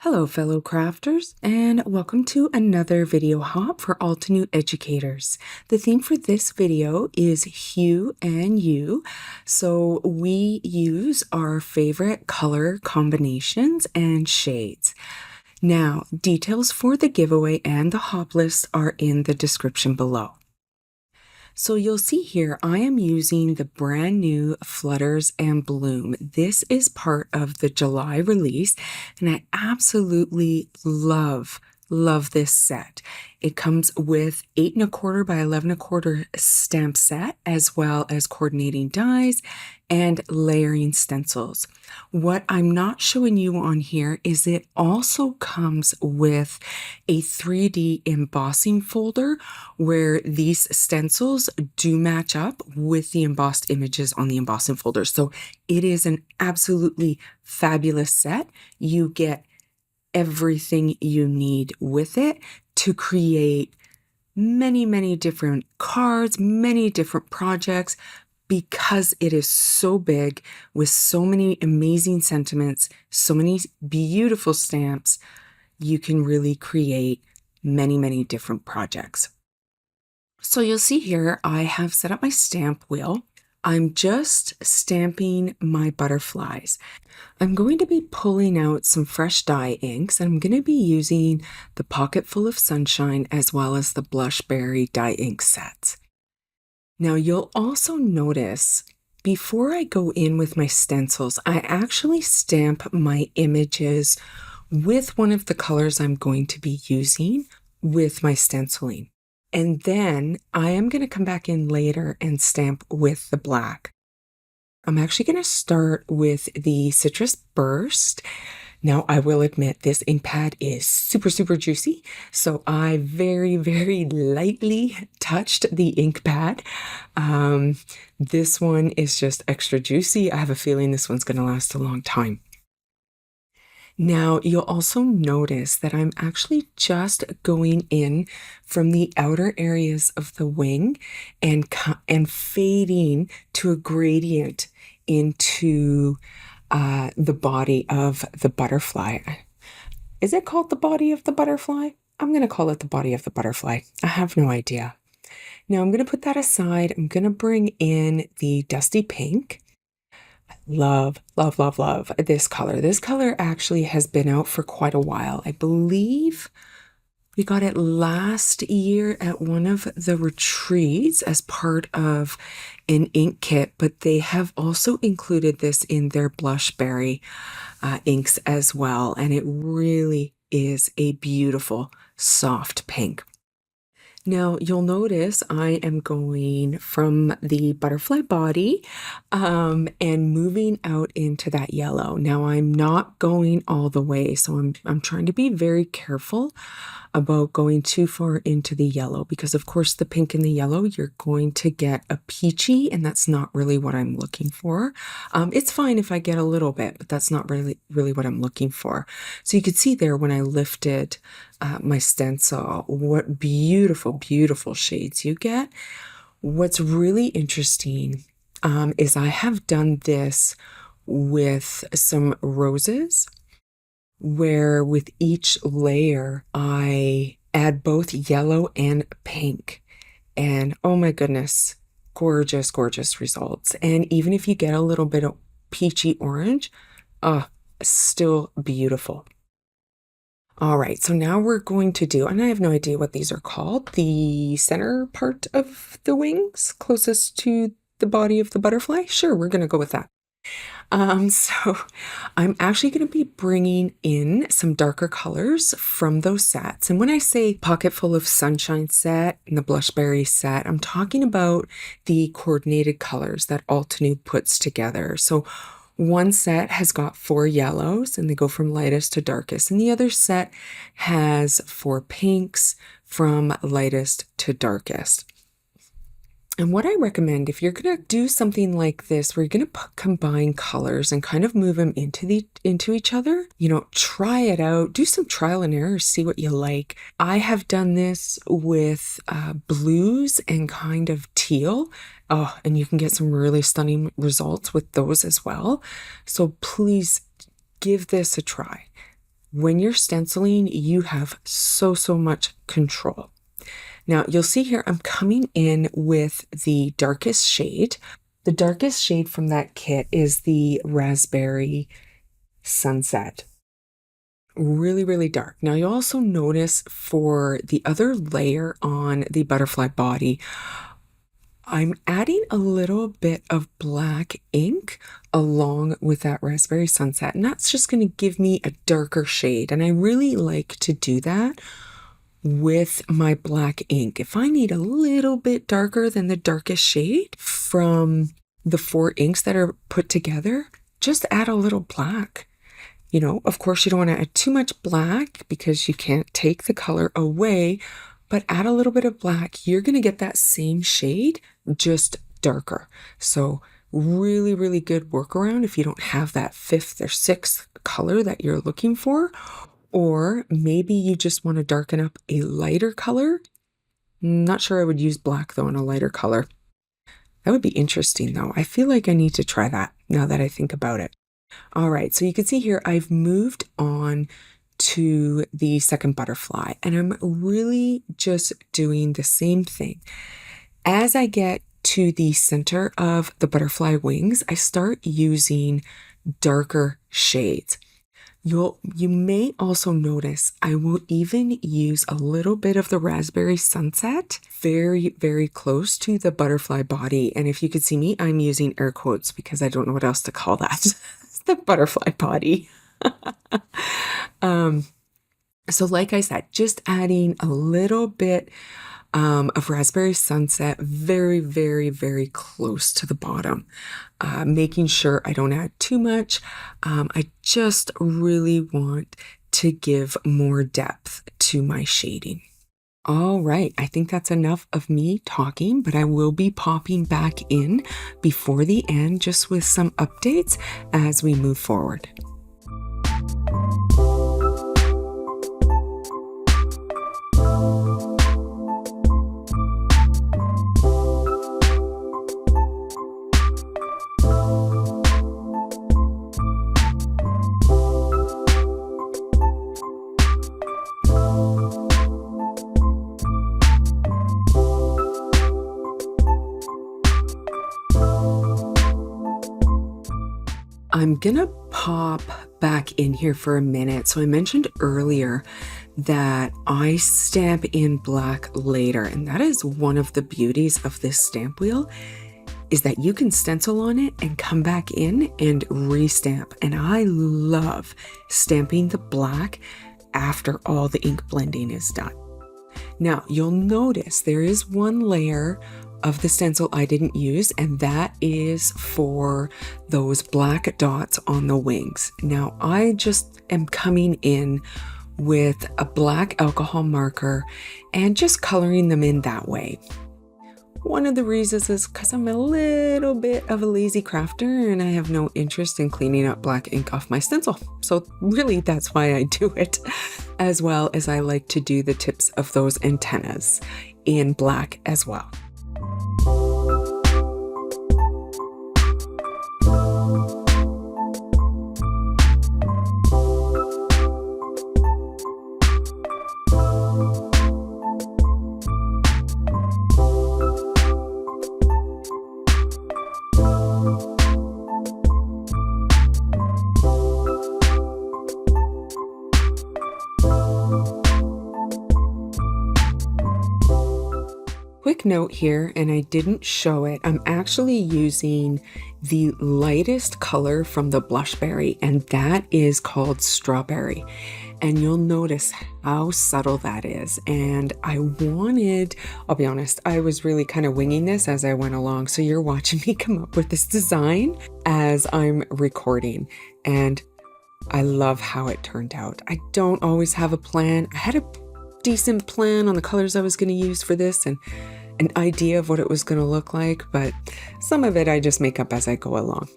Hello, fellow crafters, and welcome to another video hop for Altenew educators. The theme for this video is Hue and You. So we use our favorite color combinations and shades. Now, details for the giveaway and the hop list are in the description below. So you'll see here, I am using the brand new Flutters and Bloom. This is part of the July release, and I absolutely love this set. It comes with 8 1/4 by 11 1/4 stamp set, as well as coordinating dies and layering stencils. What I'm not showing you on here is it also comes with a 3D embossing folder where these stencils do match up with the embossed images on the embossing folder. So it is an absolutely fabulous set. You get everything you need with it to create many different cards, many different projects, because it is so big with so many amazing sentiments, so many beautiful stamps. You can really create many different projects. So you'll see here, I have set up my stamp wheel. I'm just stamping my butterflies. I'm going to be pulling out some fresh dye inks, and I'm going to be using the Pocket Full of Sunshine as well as the Blushberry dye ink sets. Now you'll also notice before I go in with my stencils, I actually stamp my images with one of the colors I'm going to be using with my stenciling. And then I am going to come back in later and stamp with the black. I'm actually going to start with the Citrus Burst. Now, I will admit this ink pad is super juicy, so I very lightly touched the ink pad. This one is just extra juicy. I have a feeling this one's going to last a long time. Now, you'll also notice that I'm actually just going in from the outer areas of the wing and fading to a gradient into the body of the butterfly. Is it called the body of the butterfly? I'm going to call it the body of the butterfly. I have no idea. Now, I'm going to put that aside. I'm going to bring in the Dusty Pink. Love this color. This color actually has been out for quite a while. I believe we got it last year at one of the retreats as part of an ink kit, but they have also included this in their Blushberry inks as well, and it really is a beautiful soft pink. Now, you'll notice I am going from the butterfly body and moving out into that yellow. Now, I'm not going all the way, so I'm trying to be very careful about going too far into the yellow because, of course, the pink and the yellow, you're going to get a peachy, and that's not really what I'm looking for. It's fine if I get a little bit, but that's not really what I'm looking for. So you could see there when I lifted my stencil, what beautiful shades you get. What's really interesting is I have done this with some roses, where with each layer I add both yellow and pink, and oh my goodness, gorgeous results. And even if you get a little bit of peachy orange, still beautiful. All right, so now we're going to do, and I have no idea what these are called, the center part of the wings closest to the body of the butterfly. Sure, we're going to go with that. So I'm actually going to be bringing in some darker colors from those sets. And when I say Pocket Full of Sunshine set and the Blushberry set, I'm talking about the coordinated colors that Altenew puts together. So one set has got 4 yellows, and they go from lightest to darkest. And the other set has 4 pinks from lightest to darkest. And what I recommend, if you're going to do something like this, where you're going to combine colors and kind of move them into each other, try it out, do some trial and error, see what you like. I have done this with blues and kind of teal. Oh, and you can get some really stunning results with those as well. So please give this a try. when you're stenciling, you have so much control. Now you'll see here, I'm coming in with the darkest shade. The darkest shade from that kit is the Raspberry Sunset. Really dark. Now you also notice for the other layer on the butterfly body, I'm adding a little bit of black ink along with that Raspberry Sunset, and that's just going to give me a darker shade. And I really like to do that with my black ink. If I need a little bit darker than the darkest shade from the 4 inks that are put together, just add a little black. You know, of course, you don't want to add too much black because you can't take the color away, but add a little bit of black. You're going to get that same shade, just darker. So really good workaround if you don't have that 5th or 6th color that you're looking for, or maybe you just want to darken up a lighter color. Not sure I would use black though in a lighter color. That would be interesting though. I feel like I need to try that now that I think about it. All right, so you can see here I've moved on to the second butterfly, and I'm really just doing the same thing. As I get to the center of the butterfly wings, I start using darker shades. You may also notice I will even use a little bit of the Raspberry Sunset very close to the butterfly body. And if you could see me, I'm using air quotes because I don't know what else to call that. The butterfly body. So like I said, just adding a little bit of Raspberry Sunset very close to the bottom, making sure I don't add too much. I just really want to give more depth to my shading. All right, I think that's enough of me talking, but I will be popping back in before the end just with some updates as we move forward. I'm gonna pop back in here for a minute. So I mentioned earlier that I stamp in black later, and that is one of the beauties of this stamp wheel, is that you can stencil on it and come back in and re-stamp. And I love stamping the black after all the ink blending is done. Now you'll notice there is one layer of the stencil I didn't use, and that is for those black dots on the wings. Now I just am coming in with a black alcohol marker and just coloring them in that way. One of the reasons is because I'm a little bit of a lazy crafter and I have no interest in cleaning up black ink off my stencil. So really that's why I do it, as well as I like to do the tips of those antennas in black as well. Quick note here, and I didn't show it, I'm actually using the lightest color from the Blushberry, and that is called Strawberry. And you'll notice how subtle that is. And I'll be honest, I was really kind of winging this as I went along. So you're watching me come up with this design as I'm recording. And I love how it turned out. I don't always have a plan. I had a decent plan on the colors I was going to use for this and an idea of what it was going to look like, but some of it I just make up as I go along.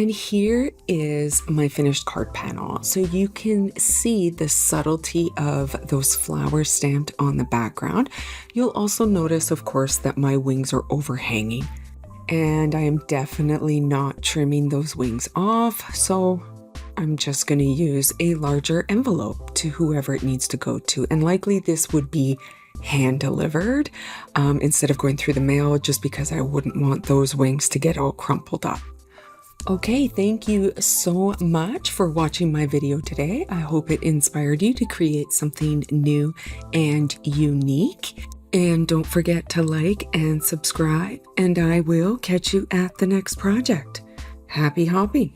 And here is my finished card panel. So you can see the subtlety of those flowers stamped on the background. You'll also notice, of course, that my wings are overhanging. And I am definitely not trimming those wings off. So I'm just going to use a larger envelope to whoever it needs to go to. And likely this would be hand delivered instead of going through the mail, just because I wouldn't want those wings to get all crumpled up. Okay, thank you so much for watching my video today. I hope it inspired you to create something new and unique. And don't forget to like and subscribe, and I will catch you at the next project. Happy hopping!